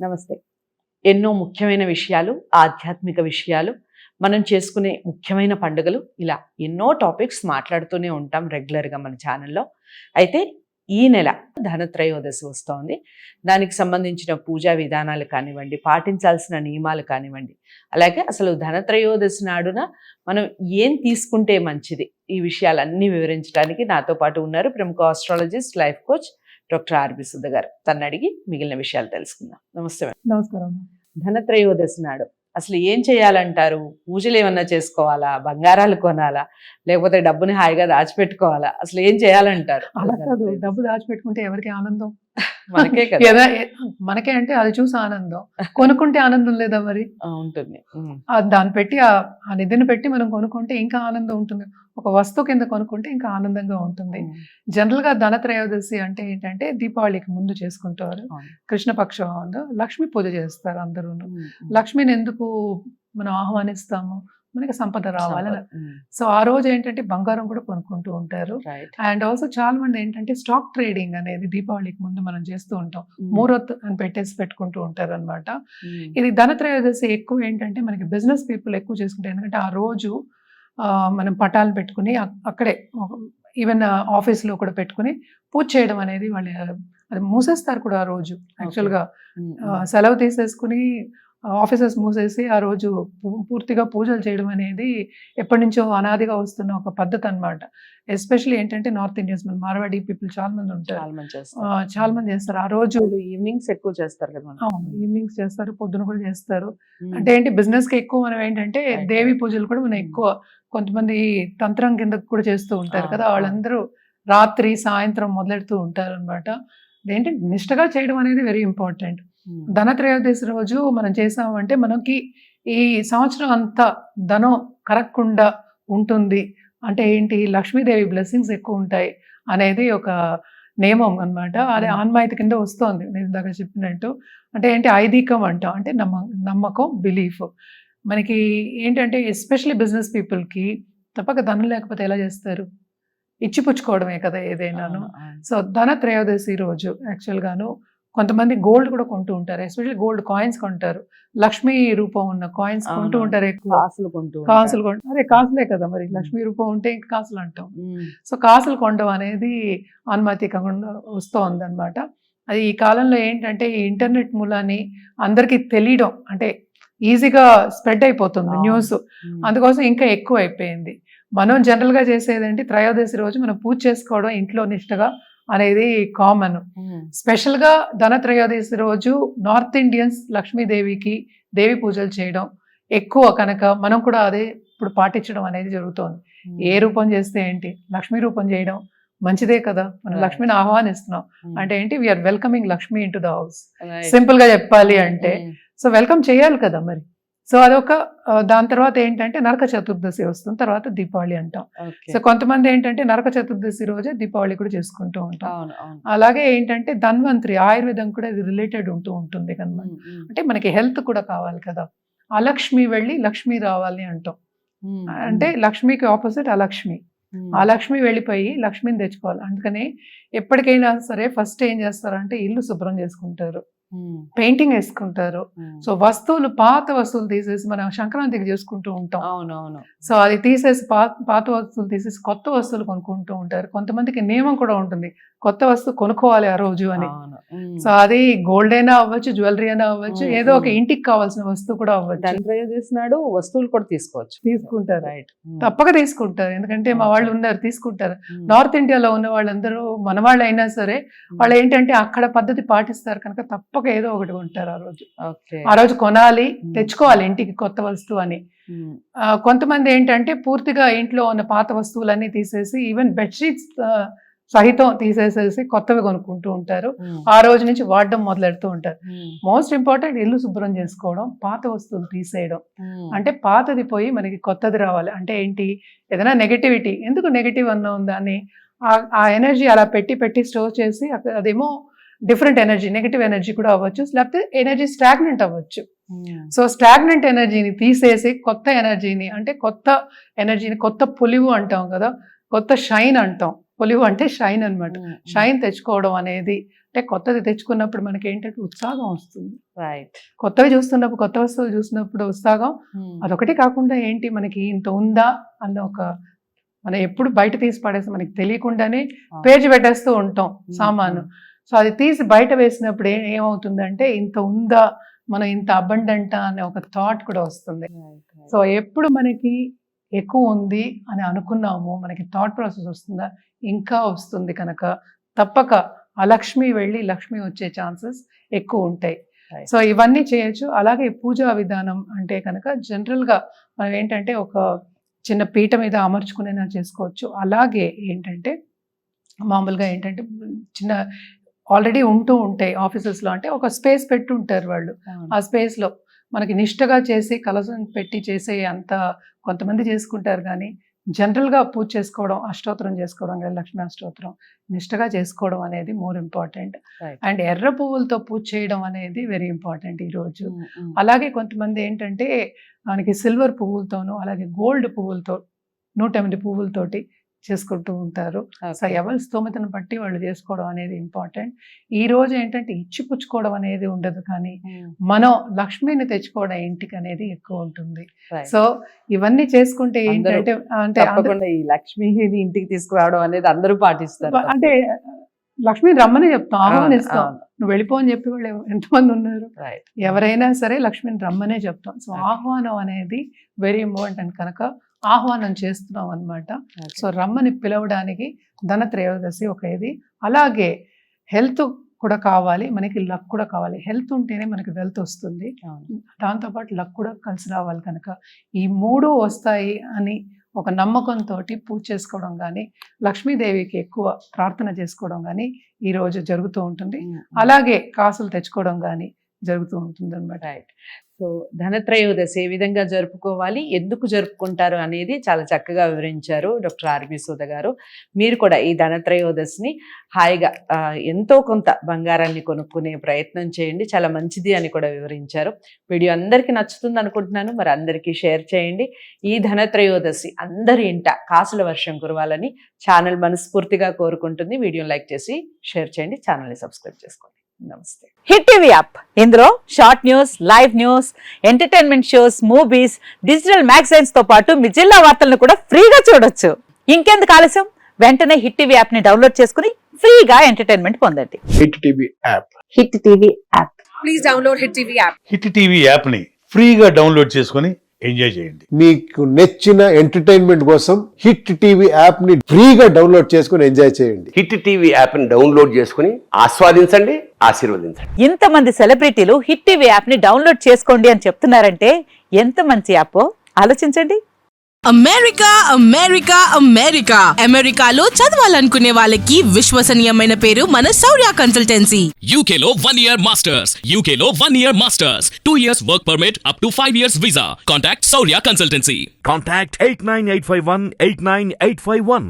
నమస్తే. ఎన్నో ముఖ్యమైన విషయాలు, ఆధ్యాత్మిక విషయాలు, మనం చేసుకునే ముఖ్యమైన పండుగలు ఇలా ఎన్నో టాపిక్స్ మాట్లాడుతూనే ఉంటాం రెగ్యులర్‌గా మన ఛానల్‌లో. అయితే ఈ నెల ధనత్రయోదశి వస్తోంది. దానికి సంబంధించిన పూజా విధానాలు కానివ్వండి, పాటించాల్సిన నియమాలు కానివ్వండి, అలాగే అసలు ధనత్రయోదశి నాడున మనం ఏం తీసుకుంటే మంచిది, ఈ విషయాలన్నీ వివరించడానికి నాతో పాటు ఉన్నారు ప్రముఖ astrologist, life coach doctor R B Sudha గారు. తనని అడిగి మిగిలిన విషయాలు తెలుసుకుందాం. నమస్తే మేడం. నమస్కారం. ధనత్రయోదశి నాడు అసలు ఏం చేయాలంటారు? పూజలు ఏమన్నా చేసుకోవాలా? బంగారాలు కొనాలా? లేకపోతే డబ్బుని హాయిగా దాచిపెట్టుకోవాలా? అసలు ఏం చేయాలంటారు? అలా కాదు, డబ్బు దాచిపెట్టుకుంటే ఎవరికి ఆనందం? మనకే కదా. మనకే అంటే అది చూసి ఆనందం, కొనుక్కుంటే ఆనందం లేదా మరి? ఉంటుంది. దాన్ని పెట్టి ఆ నిధిని పెట్టి మనం కొనుక్కుంటే ఇంకా ఆనందం ఉంటుంది. ఒక వస్తువు కింద కొనుక్కుంటే ఇంకా ఆనందంగా ఉంటుంది. జనరల్ గా ధనత్రయోదశి అంటే ఏంటంటే దీపావళికి ముందు చేసుకుంటారు. కృష్ణపక్షంలో లక్ష్మీ పూజ చేస్తారు అందరూ. లక్ష్మిని ఎందుకు మనం ఆహ్వానిస్తాము? మనకి సంపద రావాలని. సో ఆ రోజు ఏంటంటే బంగారం కూడా కొనుక్కుంటూ ఉంటారు. అండ్ ఆల్సో చాలా మంది ఏంటంటే స్టాక్ ట్రేడింగ్ అనేది దీపావళికి ముందు మనం చేస్తూ ఉంటాం. మూరత్ అని పెట్టుకుంటూ ఉంటారు అనమాట. ఇది ధనత్రయోదశి ఎక్కువ ఏంటంటే మనకి బిజినెస్ పీపుల్ ఎక్కువ చేసుకుంటారు. ఎందుకంటే ఆ రోజు మనం పటాలు పెట్టుకుని అక్కడే ఈవెన్ ఆఫీస్లో కూడా పెట్టుకుని పూజ చేయడం అనేది వాళ్ళు అది మూసేస్తారు కూడా ఆ రోజు. యాక్చువల్గా సెలవు తీసేసుకుని ఆఫీసెస్ మూసేసి ఆ రోజు పూర్తిగా పూజలు చేయడం అనేది ఎప్పటి నుంచో అనాదిగా వస్తున్న ఒక పద్ధతి అనమాట. ఎస్పెషల్లీ ఏంటంటే నార్త్ ఇండియన్స్, మన మార్వాడి పీపుల్ చాలా మంది ఉంటారు, చాలా మంది చేస్తారు. ఆ రోజు ఈవినింగ్స్ ఎక్కువ చేస్తారు కదా. ఈవినింగ్స్ చేస్తారు, పొద్దున కూడా చేస్తారు. అంటే ఏంటి బిజినెస్ కి ఎక్కువ మనం ఏంటంటే దేవి పూజలు కూడా మనం ఎక్కువ, కొంతమంది తంత్రం కింద కూడా చేస్తూ ఉంటారు కదా, వాళ్ళందరూ రాత్రి సాయంత్రం మొదలెడుతూ ఉంటారు అనమాట. ఏంటంటే నిష్టగా చేయడం అనేది వెరీ ఇంపార్టెంట్. ధనత్రయోదశి రోజు మనం చేసామంటే మనకి ఈ సంవత్సరం అంతా ధనం కరగకుండా ఉంటుంది. అంటే ఏంటి, లక్ష్మీదేవి బ్లెస్సింగ్స్ ఎక్కువ ఉంటాయి అనేది ఒక నియమం అనమాట. అదే ఆన్మాయిత కింద వస్తుంది నేను ఇందాక చెప్పినట్టు. అంటే ఏంటి, ఐదీకం అంటాం, అంటే నమ్మకం, బిలీఫ్. మనకి ఏంటంటే ఎస్పెషల్లీ బిజినెస్ పీపుల్కి తప్పక ధనం లేకపోతే ఎలా చేస్తారు? ఇచ్చిపుచ్చుకోవడమే కదా ఏదైనాను. సో ధనత్రయోదశి రోజు యాక్చువల్గాను కొంతమంది గోల్డ్ కూడా కొంటూ ఉంటారు. ఎస్పెషల్లీ గోల్డ్ కాయిన్స్ కొంటారు. లక్ష్మీ రూపం ఉన్న కాయిన్స్ కొంటూ ఉంటారు ఎక్కువ. కాసులు అదే కాసులే కదా మరి, లక్ష్మీ రూపం ఉంటే ఇంకా కాసులు అంటాం. సో కాసులు కొనడం అనేది ఆన్మాతికంగా వస్తోంది అనమాట. అది ఈ కాలంలో ఏంటంటే ఈ ఇంటర్నెట్ మూలాన్ని అందరికీ తెలియడం అంటే ఈజీగా స్ప్రెడ్ అయిపోతుంది న్యూస్, అందుకోసం ఇంకా ఎక్కువ అయిపోయింది. మనం జనరల్గా చేసేది త్రయోదశి రోజు మనం పూజ చేసుకోవడం ఇంట్లో నిష్టగా అనేది కామన్. స్పెషల్గా ధనత్రయోదశి రోజు నార్త్ ఇండియన్స్ లక్ష్మీదేవికి దేవి పూజలు చేయడం ఎక్కువ కనుక మనం కూడా అదే ఇప్పుడు పాటించడం అనేది జరుగుతోంది. ఏ రూపం చేస్తే ఏంటి, లక్ష్మీ రూపం చేయడం మంచిదే కదా. మనం లక్ష్మిని ఆహ్వానిస్తున్నాం అంటే ఏంటి, we are welcoming Lakshmi into the house. Simple గా చెప్పాలి అంటే సో వెల్కమ్ చేయాలి కదా మరి. సో అదొక, దాని తర్వాత ఏంటంటే నరక చతుర్దశి వస్తుంది, తర్వాత దీపావళి అంటాం. సో కొంతమంది ఏంటంటే నరక చతుర్దశి రోజే దీపావళి కూడా చేసుకుంటూ ఉంటాం. అలాగే ఏంటంటే ధన్వంతరి, ఆయుర్వేదం కూడా ఇది రిలేటెడ్ ఉంటూ ఉంటుంది కదా. అంటే మనకి హెల్త్ కూడా కావాలి కదా. అలక్ష్మి వెళ్ళి లక్ష్మి రావాలి అంటాం. అంటే లక్ష్మికి ఆపోజిట్ అలక్ష్మి. ఆ లక్ష్మి వెళ్ళిపోయి లక్ష్మిని తెచ్చుకోవాలి. అందుకని ఎప్పటికైనా సరే ఫస్ట్ ఏం చేస్తారంటే ఇల్లు శుభ్రం చేసుకుంటారు, పెయింటింగ్ వేసుకుంటారు. సో వస్తువులు, పాత వస్తువులు తీసేసి మనం సంక్రాంతికి చేసుకుంటూ ఉంటాం. అవునవును. సో అది తీసేసి పాత వస్తువులు తీసేసి కొత్త వస్తువులు కొనుక్కుంటూ ఉంటారు. కొంతమందికి నియమం కూడా ఉంటుంది, కొత్త వస్తువు కొనుక్కోవాలి ఆ రోజు అని. సో అది గోల్డ్ అయినా అవ్వచ్చు, జ్యువెలరీ అయినా అవ్వచ్చు, ఏదో ఒక ఇంటికి కావాల్సిన వస్తువు కూడా అవ్వచ్చు. చేసినాడు వస్తువులు కూడా తీసుకుంటారు, తప్పక తీసుకుంటారు. ఎందుకంటే మా వాళ్ళు ఉన్నారు, తీసుకుంటారు. నార్త్ ఇండియాలో ఉన్న వాళ్ళందరూ మన వాళ్ళు అయినా సరే వాళ్ళు ఏంటంటే అక్కడ పద్ధతి పాటిస్తారు కనుక తప్పక ఏదో ఒకటి కొంటారు ఆ రోజు. ఆ రోజు కొనాలి, తెచ్చుకోవాలి ఇంటికి కొత్త వస్తువు అని. కొంతమంది ఏంటంటే పూర్తిగా ఇంట్లో ఉన్న పాత వస్తువులన్నీ తీసేసి ఈవెన్ బెడ్షీట్స్ సహితం తీసేసేసి కొత్తవి కొనుక్కుంటూ ఉంటారు. ఆ రోజు నుంచి వాడడం మొదలెడుతూ ఉంటారు. మోస్ట్ ఇంపార్టెంట్ ఇల్లు శుభ్రం చేసుకోవడం, పాత వస్తువులు తీసేయడం. అంటే పాతది పోయి మనకి కొత్తది రావాలి. అంటే ఏంటి, ఏదైనా నెగటివిటీ, ఎందుకు నెగటివ్ అన్న ఉందని ఆ ఎనర్జీ అలా పెట్టి స్టోర్ చేసి అదేమో డిఫరెంట్ ఎనర్జీ, నెగటివ్ ఎనర్జీ కూడా అవ్వచ్చు, లేకపోతే ఎనర్జీ స్టాగ్నెంట్ అవ్వచ్చు. సో స్టాగ్నెంట్ ఎనర్జీని తీసేసి కొత్త ఎనర్జీని, అంటే కొత్త ఎనర్జీని, కొత్త పొలివు అంటాం కదా, కొత్త షైన్ అంటాం, పొలివు అంటే షైన్ అన్నమాట. షైన్ తెచ్చుకోవడం అనేది అంటే కొత్తది తెచ్చుకున్నప్పుడు మనకి ఏంటంటే ఉత్సాహం వస్తుంది. రైట్. కొత్తవి చూస్తున్నప్పుడు, కొత్త వస్తువులు చూసినప్పుడు ఉత్సాహం. అదొకటి కాకుండా ఏంటి మనకి ఇంత ఉందా అన్న ఒక మనం ఎప్పుడు బయట తీసి పడేసి మనకి తెలియకుండానే పేర్చి పెట్టేస్తూ ఉంటాం సామాను. సో అది తీసి బయట వేసినప్పుడు ఏమవుతుందంటే ఇంత ఉందా, మనం ఇంత అబండెంటా అనే ఒక థాట్ కూడా వస్తుంది. సో ఎప్పుడు మనకి ఎక్కువ ఉంది అని అనుకున్నాము, మనకి థాట్ ప్రాసెస్ వస్తుందా, ఇంకా వస్తుంది కనుక తప్పక అలక్ష్మి వెళ్ళి లక్ష్మి వచ్చే ఛాన్సెస్ ఎక్కువ ఉంటాయి. సో ఇవన్నీ చేయొచ్చు. అలాగే పూజా విధానం అంటే కనుక జనరల్గా మనం ఏంటంటే ఒక చిన్న పీట మీద అమర్చుకునేనా చేసుకోవచ్చు. అలాగే ఏంటంటే మామూలుగా ఏంటంటే చిన్న ఆల్రెడీ ఉంటూ ఉంటాయి ఆఫీసెస్లో, అంటే ఒక స్పేస్ పెట్టి ఉంటారు వాళ్ళు. ఆ స్పేస్లో మనకి నిష్టగా చేసి కలసం పెట్టి చేసే అంత కొంతమంది చేసుకుంటారు, కానీ జనరల్గా పూజ చేసుకోవడం, అష్టోత్తరం చేసుకోవడం కానీ లక్ష్మీ అష్టోత్తరం నిష్టగా చేసుకోవడం అనేది మోర్ ఇంపార్టెంట్. అండ్ ఎర్ర పువ్వులతో పూజ చేయడం అనేది వెరీ ఇంపార్టెంట్ ఈరోజు. అలాగే కొంతమంది ఏంటంటే మనకి సిల్వర్ పువ్వులతోనూ అలాగే గోల్డ్ పువ్వులతో 108 పువ్వులతోటి చేసుకుంటూ ఉంటారు. సో ఎవరి స్తోమతను బట్టి వాళ్ళు చేసుకోవడం అనేది ఇంపార్టెంట్. ఈ రోజు ఏంటంటే ఇచ్చిపుచ్చుకోవడం అనేది ఉండదు, కానీ మనం లక్ష్మిని తెచ్చుకోవడం ఇంటికి అనేది ఎక్కువ ఉంటుంది. సో ఇవన్నీ చేసుకుంటే ఏంటంటే అంటే ఈ లక్ష్మిని ఇంటికి తీసుకురావడం అనేది అందరూ పాటిస్తారు. అంటే లక్ష్మిని రమ్మని చెప్తాం, ఆహ్వానిస్తాం. నువ్వు వెళ్ళిపో అని చెప్పి వాళ్ళు ఎంతమంది ఉన్నారు. ఎవరైనా సరే లక్ష్మిని రమ్మనే చెప్తాం. సో ఆహ్వానం అనేది వెరీ ఇంపార్టెంట్ కనుక ఆహ్వానం చేస్తున్నాం అన్నమాట. సో రమ్మని పిలవడానికి ధనత్రయోదశి ఒక ఇది. అలాగే హెల్త్ కూడా కావాలి, మనకి లక్ కూడా కావాలి. హెల్త్ ఉంటేనే మనకి వెల్త్ వస్తుంది, దాంతోపాటు లక్ కూడా కలిసి రావాలి. కనుక ఈ 3 వస్తాయి అని ఒక నమ్మకంతో పూజ చేసుకోవడం కానీ లక్ష్మీదేవికి ఎక్కువ ప్రార్థన చేసుకోవడం కానీ ఈరోజు జరుగుతూ ఉంటుంది. అలాగే కాసులు తెచ్చుకోవడం కానీ జరుగుతూ ఉంటుంది అన్నమాట. రైట్. సో ధనత్రయోదశి ఏ విధంగా జరుపుకోవాలి, ఎందుకు జరుపుకుంటారు అనేది చాలా చక్కగా వివరించారు డాక్టర్ ఆర్వి సూద గారు. మీరు కూడా ఈ ధనత్రయోదశిని హాయిగా ఎంతో కొంత బంగారాన్ని కొనుక్కునే ప్రయత్నం చేయండి, చాలా మంచిది అని కూడా వివరించారు. వీడియో అందరికీ నచ్చుతుంది అనుకుంటున్నాను, మరి అందరికీ షేర్ చేయండి. ఈ ధనత్రయోదశి అందరి ఇంట కాసుల వర్షం కురవాలని ఛానల్ మనస్ఫూర్తిగా కోరుకుంటుంది. వీడియోని లైక్ చేసి షేర్ చేయండి, ఛానల్ని సబ్స్క్రైబ్ చేసుకోండి. నమస్తే. హిట్ టీవీ యాప్, ఇందులో short news, live news, entertainment shows, movies, digital magazines తో పాటు మీ జిల్లా వార్తలను కూడా ఫ్రీగా చూడొచ్చు. ఇంకెందుకు ఆలస్యం, వెంటనే హిట్ టీవీ యాప్ ని డౌన్లోడ్ చేసుకుని ఫ్రీగా ఎంటర్టైన్మెంట్ పొందండి. Hit TV app. Hit TV app. Please download hit TV app. Hit TV app ని ఫ్రీగా డౌన్లోడ్ చేసుకుని ఎంజాయ్ చేయండి. మీకు నచ్చిన ఎంటర్టైన్మెంట్ కోసం హిట్ టీవీ యాప్ ని ఫ్రీగా డౌన్లోడ్ చేసుకుని ఎంజాయ్ చేయండి. హిట్ టీవీ యాప్ ని డౌన్లోడ్ చేసుకుని ఆస్వాదించండి, ఆశీర్వదించండి. ఇంతమంది సెలబ్రిటీలు హిట్ టీవీ యాప్ ని డౌన్లోడ్ చేసుకోండి అని చెప్తున్నారంటే ఎంత మంచి యాప్ ఆలోచించండి. అమెరికా అమెరికా అమెరికా అమెరికాలో చదవాలనుకునే వాళ్ళకి విశ్వసనీయమైన పేరు మన శౌర్య కన్సల్టెన్సీ. UK లో 1 year masters. UK లో 1 year masters. 2 years work permit up to 5 years visa. Contact Saurya Consultancy. Contact 89851 89851.